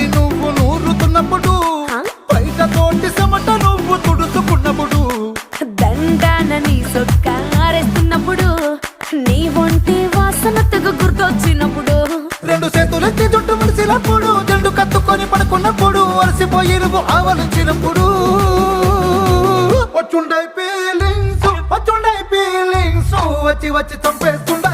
నువ్వు నూరుతున్నప్పుడు బయట తోటి చెమట నువ్వు తుడుచుకున్నప్పుడు దండాన నీ సొక్కారేస్తున్నప్పుడు నీ ఒంటి వాసన తెగ గుర్తొచ్చినప్పుడు రెండు చేతులెత్తి జుట్టు ముడిసినప్పుడు జండు కత్తుకొని పడుకున్నప్పుడు అలసిపోయి నువ్వు ఆవలించినప్పుడు వచ్చుండై ఫీలింగ్స్ వచ్చి వచ్చి చంపేస్తుండ